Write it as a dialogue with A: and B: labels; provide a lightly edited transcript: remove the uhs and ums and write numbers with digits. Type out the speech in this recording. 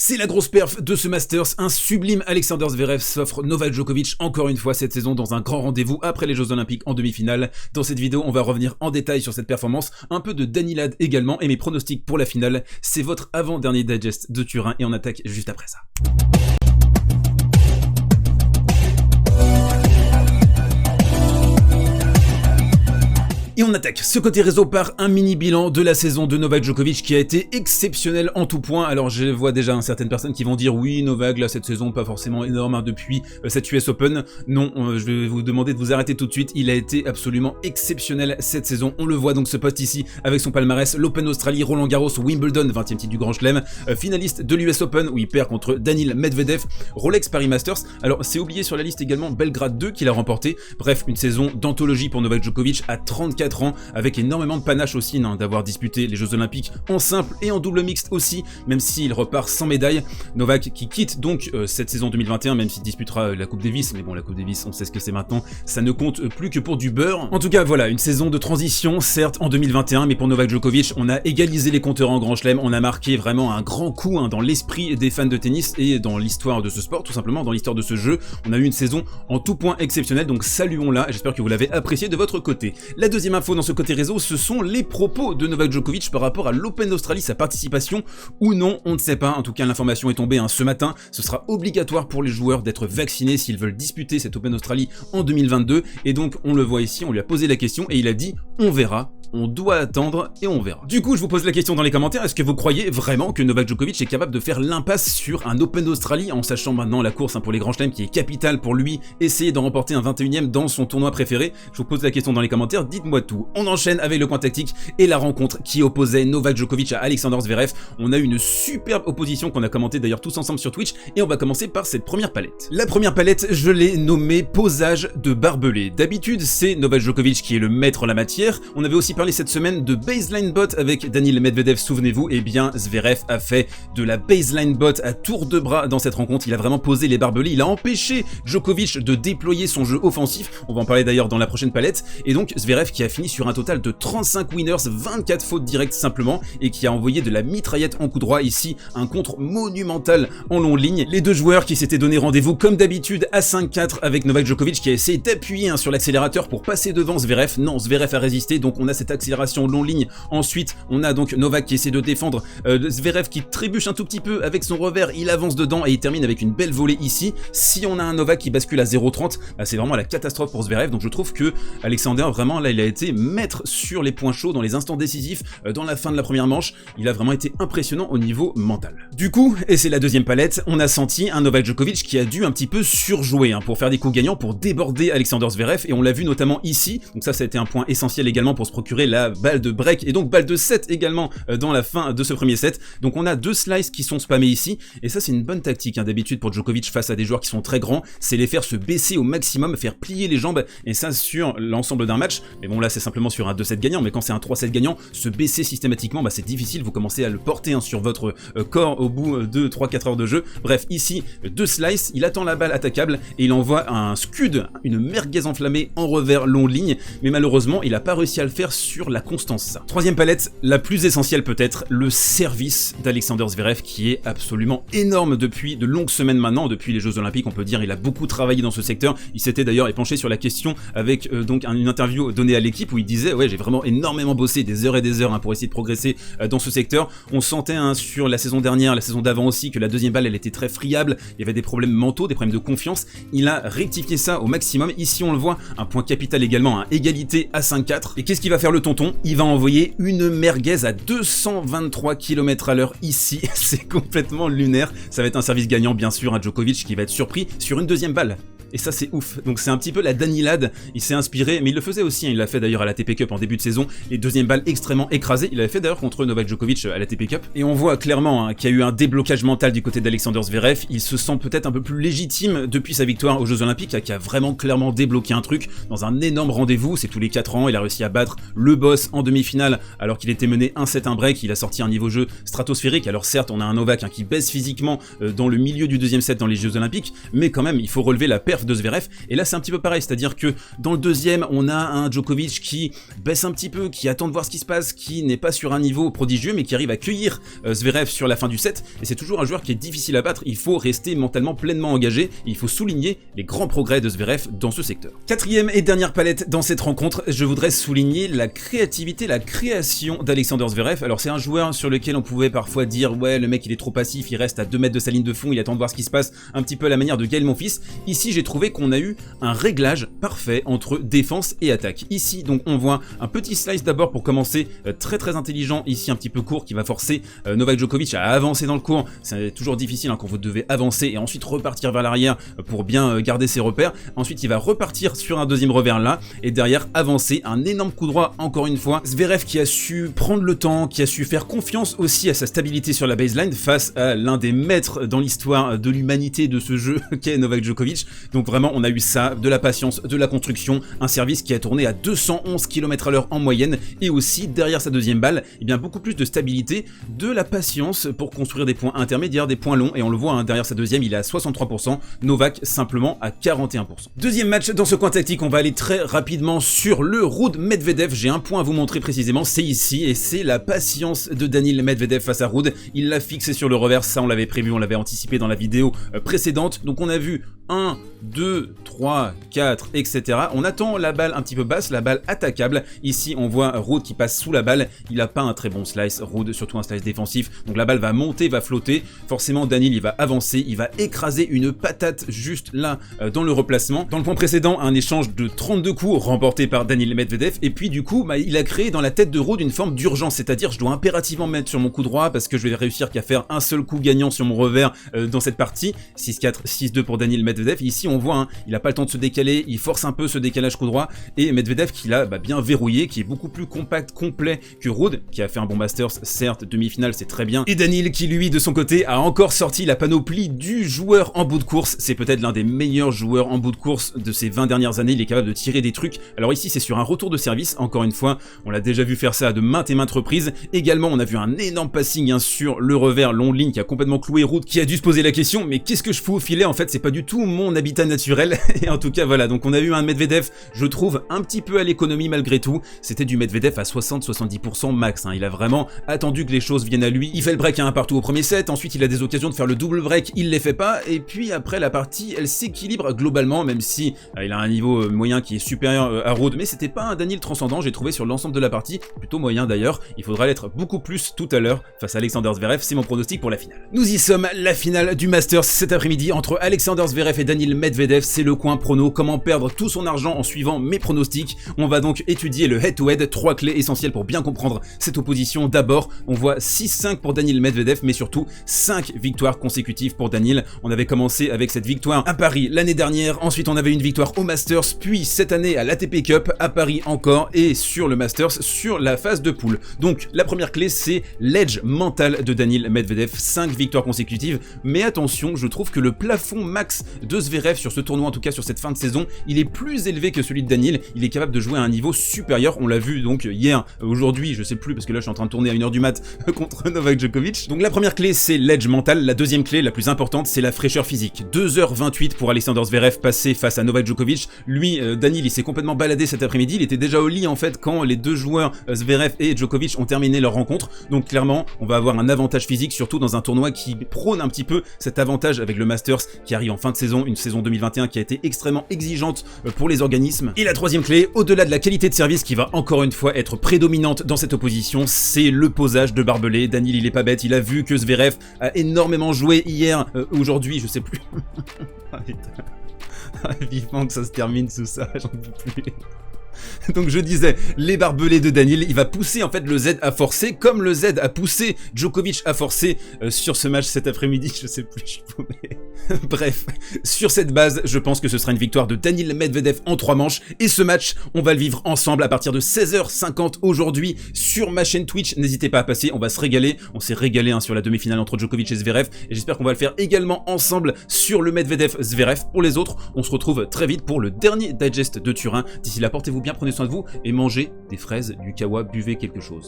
A: C'est la grosse perf de ce Masters, un sublime Alexander Zverev s'offre Novak Djokovic encore une fois cette saison dans un grand rendez-vous après les Jeux Olympiques en demi-finale. Dans cette vidéo, on va revenir en détail sur cette performance, un peu de Dani Ladd également et mes pronostics pour la finale. C'est votre avant-dernier digest de Turin et on attaque juste après ça. Et on attaque ce côté réseau par un mini bilan de la saison de Novak Djokovic qui a été exceptionnel en tout point. Alors je vois déjà certaines personnes qui vont dire oui Novak là cette saison pas forcément énorme hein, depuis cette US Open. Non, je vais vous demander de vous arrêter tout de suite, il a été absolument exceptionnel cette saison. On le voit donc ce poste ici avec son palmarès, l'Open Australie, Roland Garros, Wimbledon, 20e titre du Grand Chelem, finaliste de l'US Open où il perd contre Daniil Medvedev, Rolex Paris Masters. Alors c'est oublié sur la liste également Belgrade 2 qu'il a remporté. Bref, une saison d'anthologie pour Novak Djokovic à 34 ans, avec énormément de panache aussi d'avoir disputé les Jeux Olympiques en simple et en double mixte aussi, même s'il repart sans médaille. Novak qui quitte donc cette saison 2021, même s'il disputera la Coupe Davis, mais bon la Coupe Davis on sait ce que c'est maintenant, ça ne compte plus que pour du beurre. En tout cas voilà, une saison de transition certes en 2021, mais pour Novak Djokovic on a égalisé les compteurs en Grand Chelem, on a marqué vraiment un grand coup dans l'esprit des fans de tennis et dans l'histoire de ce sport, tout simplement dans l'histoire de ce jeu. On a eu une saison en tout point exceptionnelle, donc saluons-la, j'espère que vous l'avez apprécié de votre côté. La deuxième info dans ce côté réseau, ce sont les propos de Novak Djokovic par rapport à l'Open d'Australie, sa participation ou non, on ne sait pas. En tout cas, l'information est tombée ce matin. Ce sera obligatoire pour les joueurs d'être vaccinés s'ils veulent disputer cette Open d'Australie en 2022. Et donc, on le voit ici, on lui a posé la question et il a dit « on verra ». On doit attendre et on verra. Du coup, je vous pose la question dans les commentaires, est-ce que vous croyez vraiment que Novak Djokovic est capable de faire l'impasse sur un Open d'Australie en sachant maintenant la course pour les grands chelems qui est capitale pour lui, essayer d'en remporter un 21e dans son tournoi préféré? Je vous pose la question dans les commentaires, dites-moi tout. On enchaîne avec le point tactique et la rencontre qui opposait Novak Djokovic à Alexander Zverev. On a eu une superbe opposition qu'on a commentée d'ailleurs tous ensemble sur Twitch et on va commencer par cette première palette. La première palette, je l'ai nommée posage de barbelé. D'habitude, c'est Novak Djokovic qui est le maître en la matière. On avait aussi parlé cette semaine de baseline bot avec Daniil Medvedev, souvenez-vous, et bien Zverev a fait de la baseline bot à tour de bras dans cette rencontre. Il a vraiment posé les barbelés, il a empêché Djokovic de déployer son jeu offensif. On va en parler d'ailleurs dans la prochaine palette. Et donc Zverev qui a fini sur un total de 35 winners, 24 fautes directes simplement, et qui a envoyé de la mitraillette en coup droit ici, un contre monumental en longue ligne. Les deux joueurs qui s'étaient donné rendez-vous comme d'habitude à 5-4 avec Novak Djokovic qui a essayé d'appuyer sur l'accélérateur pour passer devant Zverev. Non, Zverev a résisté, donc on a cette accélération long ligne. Ensuite, on a donc Novak qui essaie de défendre Zverev qui trébuche un tout petit peu avec son revers, il avance dedans et il termine avec une belle volée ici. Si on a un Novak qui bascule à 0,30, c'est vraiment la catastrophe pour Zverev. Donc je trouve que Alexander vraiment là il a été maître sur les points chauds dans les instants décisifs dans la fin de la première manche. Il a vraiment été impressionnant au niveau mental. Du coup, et c'est la deuxième palette, on a senti un Novak Djokovic qui a dû un petit peu surjouer pour faire des coups gagnants, pour déborder Alexander Zverev, et on l'a vu notamment ici. Donc ça a été un point essentiel également pour se procurer la balle de break et donc balle de set également dans la fin de ce premier set. Donc on a deux slices qui sont spammés ici et ça c'est une bonne tactique d'habitude pour Djokovic face à des joueurs qui sont très grands, c'est les faire se baisser au maximum, faire plier les jambes, et ça sur l'ensemble d'un match. Mais bon là c'est simplement sur un 2-7 gagnant, mais quand c'est un 3-7 gagnant, se baisser systématiquement c'est difficile, vous commencez à le porter sur votre corps au bout de 3-4 heures de jeu. Bref, ici deux slices, il attend la balle attaquable et il envoie un scud, une merguez enflammée en revers long ligne, mais malheureusement il n'a pas réussi à le faire sur la constance. Troisième palette, la plus essentielle peut-être, le service d'Alexander Zverev qui est absolument énorme depuis de longues semaines maintenant, depuis les Jeux Olympiques on peut dire, il a beaucoup travaillé dans ce secteur. Il s'était d'ailleurs épanché sur la question avec donc une interview donnée à l'équipe où il disait ouais j'ai vraiment énormément bossé des heures et des heures pour essayer de progresser dans ce secteur. On sentait sur la saison dernière, la saison d'avant aussi, que la deuxième balle elle était très friable, il y avait des problèmes mentaux, des problèmes de confiance. Il a rectifié ça au maximum. Ici on le voit, un point capital également, égalité à 5-4. Et qu'est-ce qu'il va faire le tonton? Il va envoyer une merguez à 223 km à l'heure ici, c'est complètement lunaire. Ça va être un service gagnant bien sûr à Djokovic qui va être surpris sur une deuxième balle. Et ça c'est ouf, donc c'est un petit peu la Dani Ladd, il s'est inspiré, mais il le faisait aussi, il l'a fait d'ailleurs à la ATP Cup en début de saison, les deuxièmes balles extrêmement écrasées, il l'avait fait d'ailleurs contre Novak Djokovic à la ATP Cup, et on voit clairement qu'il y a eu un déblocage mental du côté d'Alexander Zverev, il se sent peut-être un peu plus légitime depuis sa victoire aux Jeux Olympiques, qui a vraiment clairement débloqué un truc dans un énorme rendez-vous, c'est tous les 4 ans, il a réussi à battre le boss en demi-finale alors qu'il était mené 1-7 1 break, il a sorti un niveau jeu stratosphérique. Alors certes on a un Novak qui baisse physiquement dans le milieu du deuxième set dans les Jeux Olympiques, mais quand même il faut relever la perf perf de Zverev, et là c'est un petit peu pareil, c'est-à-dire que dans le deuxième, on a un Djokovic qui baisse un petit peu, qui attend de voir ce qui se passe, qui n'est pas sur un niveau prodigieux, mais qui arrive à cueillir Zverev sur la fin du set, et c'est toujours un joueur qui est difficile à battre, il faut rester mentalement pleinement engagé, et il faut souligner les grands progrès de Zverev dans ce secteur. Quatrième et dernière palette dans cette rencontre, je voudrais souligner la créativité, la création d'Alexander Zverev. Alors c'est un joueur sur lequel on pouvait parfois dire ouais le mec il est trop passif, il reste à 2 mètres de sa ligne de fond, il attend de voir ce qui se passe, un petit peu à la manière de Gaël Monfils. Ici j'ai trouvé qu'on a eu un réglage parfait entre défense et attaque. Ici donc on voit un petit slice d'abord pour commencer, très intelligent, ici un petit peu court qui va forcer Novak Djokovic à avancer dans le court. C'est toujours difficile hein, quand vous devez avancer et ensuite repartir vers l'arrière pour bien garder ses repères. Ensuite il va repartir sur un deuxième revers là et derrière avancer, un énorme coup droit encore une fois. Zverev qui a su prendre le temps, qui a su faire confiance aussi à sa stabilité sur la baseline face à l'un des maîtres dans l'histoire de l'humanité de ce jeu qu'est Novak Djokovic. Donc vraiment on a eu ça, de la patience, de la construction, un service qui a tourné à 211 km/h en moyenne et aussi derrière sa deuxième balle, eh bien beaucoup plus de stabilité, de la patience pour construire des points intermédiaires, des points longs et on le voit hein, derrière sa deuxième il est à 63%, Novak simplement à 41%. Deuxième match dans ce coin tactique, on va aller très rapidement sur le Ruud Medvedev. J'ai un point à vous montrer précisément, c'est ici et c'est la patience de Daniil Medvedev face à Ruud. Il l'a fixé sur le revers, ça on l'avait prévu, on l'avait anticipé dans la vidéo précédente. Donc on a vu 1, 2, 3, 4, etc. On attend la balle un petit peu basse, la balle attaquable. Ici on voit Ruud qui passe sous la balle, il a pas un très bon slice, Ruud, surtout un slice défensif. Donc la balle va monter, va flotter. Forcément Daniil il va avancer, il va écraser une patate juste là dans le replacement. Dans le point précédent, un échange de 32 coups remporté par Daniil Medvedev et puis du coup il a créé dans la tête de Ruud une forme d'urgence, c'est-à-dire je dois impérativement mettre sur mon coup droit parce que je vais réussir qu'à faire un seul coup gagnant sur mon revers dans cette partie. 6-4, 6-2 pour Daniil Medvedev. Ici on voit, hein, il n'a pas le temps de se décaler, il force un peu ce décalage coup droit et Medvedev qui l'a bien verrouillé, qui est beaucoup plus compact, complet que Ruud, qui a fait un bon Masters, certes, demi-finale c'est très bien. Et Daniil qui lui de son côté a encore sorti la panoplie du joueur en bout de course, c'est peut-être l'un des meilleurs joueurs en bout de course de ces 20 dernières années, il est capable de tirer des trucs. Alors ici c'est sur un retour de service, encore une fois, on l'a déjà vu faire ça de maintes et maintes reprises. Également on a vu un énorme passing hein, sur le revers long ligne qui a complètement cloué Ruud, qui a dû se poser la question mais qu'est-ce que je fous au filet, en fait c'est pas du tout mon habitat naturel. Et en tout cas voilà, donc on a eu un Medvedev, je trouve un petit peu à l'économie malgré tout, c'était du Medvedev à 60-70% max, hein. Il a vraiment attendu que les choses viennent à lui, il fait le break à 1 partout au premier set, ensuite il a des occasions de faire le double break, il les fait pas, et puis après la partie elle s'équilibre globalement, même si il a un niveau moyen qui est supérieur à Ruud, mais c'était pas un Daniil transcendant, j'ai trouvé sur l'ensemble de la partie, plutôt moyen d'ailleurs, il faudra l'être beaucoup plus tout à l'heure face à Alexander Zverev, c'est mon pronostic pour la finale. Nous y sommes, la finale du Masters cet après-midi entre Alexander Zverev et Daniil Medvedev, c'est le coin prono, comment perdre tout son argent en suivant mes pronostics. On va donc étudier le head-to-head, 3 clés essentielles pour bien comprendre cette opposition. D'abord, on voit 6-5 pour Daniil Medvedev, mais surtout 5 victoires consécutives pour Daniil. On avait commencé avec cette victoire à Paris l'année dernière, ensuite on avait une victoire au Masters, puis cette année à l'ATP Cup, à Paris encore, et sur le Masters, sur la phase de poule. Donc la première clé, c'est l'edge mental de Daniil Medvedev, 5 victoires consécutives, mais attention, je trouve que le plafond max de Zverev sur ce tournoi, en tout cas sur cette fin de saison, il est plus élevé que celui de Daniil, il est capable de jouer à un niveau supérieur, on l'a vu donc hier, aujourd'hui, je sais plus parce que là je suis en train de tourner à 1h du mat contre Novak Djokovic. Donc la première clé c'est l'edge mental, la deuxième clé, la plus importante, c'est la fraîcheur physique. 2h28 pour Alexander Zverev passé face à Novak Djokovic, lui, Daniil il s'est complètement baladé cet après-midi, il était déjà au lit en fait quand les deux joueurs Zverev et Djokovic ont terminé leur rencontre, donc clairement on va avoir un avantage physique, surtout dans un tournoi qui prône un petit peu cet avantage avec le Masters qui arrive en fin de saison, une saison 2021 qui a été extrêmement exigeante pour les organismes. Et la troisième clé, au-delà de la qualité de service qui va encore une fois être prédominante dans cette opposition, c'est le posage de barbelé. Daniil il est pas bête, il a vu que Zverev a énormément joué hier, aujourd'hui, je sais plus. Ah, putain. Vivement que ça se termine sous ça, j'en peux plus. Donc je disais, les barbelés de Daniil, il va pousser en fait le Z à forcer, comme le Z a poussé Djokovic à forcer sur ce match cet après-midi, je sais plus, je suis paumé. Bref, sur cette base, je pense que ce sera une victoire de Daniil Medvedev en 3 manches, et ce match, on va le vivre ensemble à partir de 16h50 aujourd'hui sur ma chaîne Twitch, n'hésitez pas à passer, on va se régaler, on s'est régalé hein, sur la demi-finale entre Djokovic et Zverev, et j'espère qu'on va le faire également ensemble sur le Medvedev-Zverev. Pour les autres, on se retrouve très vite pour le dernier digest de Turin, d'ici là portez-vous bien, prenez soin de vous et mangez des fraises, du kawa, buvez quelque chose.